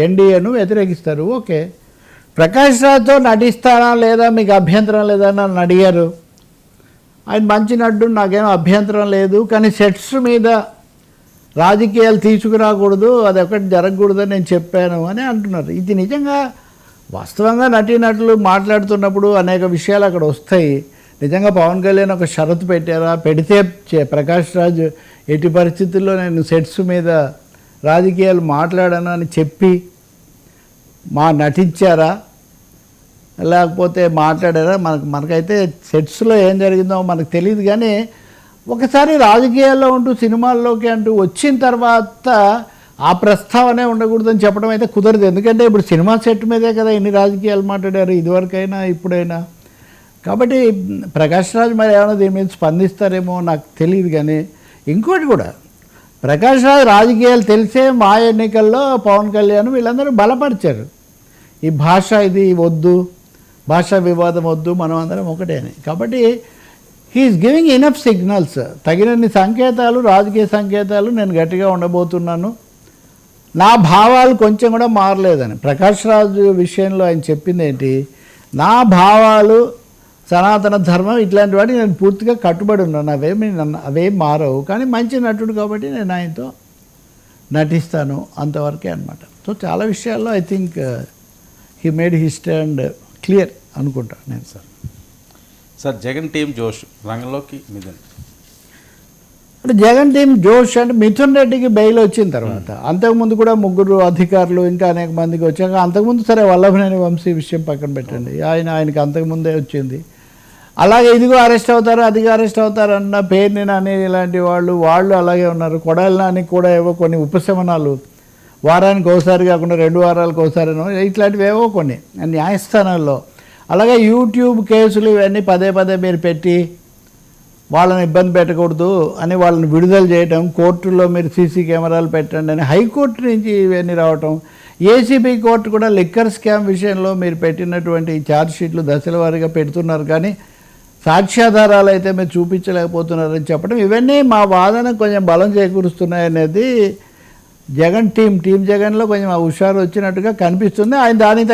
ఎన్డీఏను వ్యతిరేకిస్తారు. ఓకే, ప్రకాష్ రాజ్తో నటిస్తారా లేదా, మీకు అభ్యంతరం లేదా అని నన్ను అడిగారు. ఆయన మంచి నటుడు, నాకేం అభ్యంతరం లేదు, కానీ సెట్స్ మీద రాజకీయాలు తీసుకురాకూడదు, అది ఒకటి జరగకూడదని నేను చెప్పాను అని అంటున్నారు. ఇది నిజంగా వాస్తవంగా నటీనటులు మాట్లాడుతున్నప్పుడు అనేక విషయాలు అక్కడ వస్తాయి. నిజంగా పవన్ కళ్యాణ్ ఒక షరతు పెట్టారా, పెడితే ప్రకాష్ రాజ్ ఎట్టి పరిస్థితుల్లో నేను సెట్స్ మీద రాజకీయాలు మాట్లాడాను అని చెప్పి నటించారా లేకపోతే మాట్లాడారా, మనకైతే సెట్స్లో ఏం జరిగిందో మనకు తెలియదు. కానీ ఒకసారి రాజకీయాల్లో ఉంటూ సినిమాల్లోకి అంటూ వచ్చిన తర్వాత ఆ ప్రస్తావనే ఉండకూడదని చెప్పడం అయితే కుదరదు. ఎందుకంటే ఇప్పుడు సినిమా సెట్ మీదే కదా ఇన్ని రాజకీయాలు మాట్లాడారు ఇదివరకైనా ఇప్పుడైనా. కాబట్టి ప్రకాష్ రాజ్ మరి ఏమైనా దీని మీద స్పందిస్తారేమో నాకు తెలియదు. కానీ ఇంకోటి కూడా, ప్రకాష్ రాజ్ రాజకీయాలు తెలిసే మా ఎన్నికల్లో పవన్ కళ్యాణ్ వీళ్ళందరూ బలపరిచారు. ఈ భాష ఇది వద్దు, భాషా వివాదం వద్దు, మనం అందరం ఒకటే అని. కాబట్టి హీఈస్ గివింగ్ ఇనఫ్ సిగ్నల్స్, తగినన్ని సంకేతాలు, రాజకీయ సంకేతాలు, నేను గట్టిగా ఉండబోతున్నాను, నా భావాలు కొంచెం కూడా మారలేదని. ప్రకాష్ రాజ్ విషయంలో ఆయన చెప్పింది ఏంటి, నా భావాలు, సనాతన ధర్మం, ఇట్లాంటి వాటికి నేను పూర్తిగా కట్టుబడి ఉన్నాను, అవేం మారవు, కానీ మంచి నటుడు కాబట్టి నేను ఆయనతో నటిస్తాను, అంతవరకే అనమాట. సో చాలా విషయాల్లో I think he made he stand clear అనుకుంటాను నేను. సార్ జగన్ టీం జోష్ రంగంలోకి మిథున్ అంటే జగన్ టీం జోష్ అంటే మిథున్ రెడ్డికి బెయిల్ వచ్చిన తర్వాత, అంతకుముందు కూడా 3 అధికారులు ఇంకా అనేక మందికి వచ్చాక, అంతకుముందు సరే వల్లభనేని వంశీ విషయం పక్కన పెట్టండి, ఆయనకి అంతకుముందే వచ్చింది. అలాగే ఇదిగో అరెస్ట్ అవుతారు, అదిగో అరెస్ట్ అవుతారు అన్న పేరుని నాని ఇలాంటి వాళ్ళు అలాగే ఉన్నారు. కొడాలి నాని కూడా ఏవో కొన్ని ఉపశమనాలు, వారానికి ఒకసారి కాకుండా 2 వారాలకు ఒకసారి, ఇట్లాంటివి ఏవో కొన్ని న్యాయస్థానాల్లో. అలాగే యూట్యూబ్ కేసులు ఇవన్నీ పదే మీరు పెట్టి వాళ్ళని ఇబ్బంది పెట్టకూడదు అని వాళ్ళని విడుదల చేయడం, కోర్టుల్లో మీరు సీసీ కెమెరాలు పెట్టండి అని హైకోర్టు నుంచి ఇవన్నీ రావటం, ఏసీబీ కోర్టు కూడా లిక్కర్ స్కామ్ విషయంలో మీరు పెట్టినటువంటి ఛార్జ్ షీట్లు దశల వారీగా పెడుతున్నారు, కానీ సాక్ష్యాధారాలు అయితే మీరు చూపించలేకపోతున్నారని చెప్పడం, ఇవన్నీ మా వాదన కొంచెం బలం చేకూరుస్తున్నాయనేది జగన్ టీం జగన్లో కొంచెం హుషారు వచ్చినట్టుగా కనిపిస్తుంది. ఆయన దానికి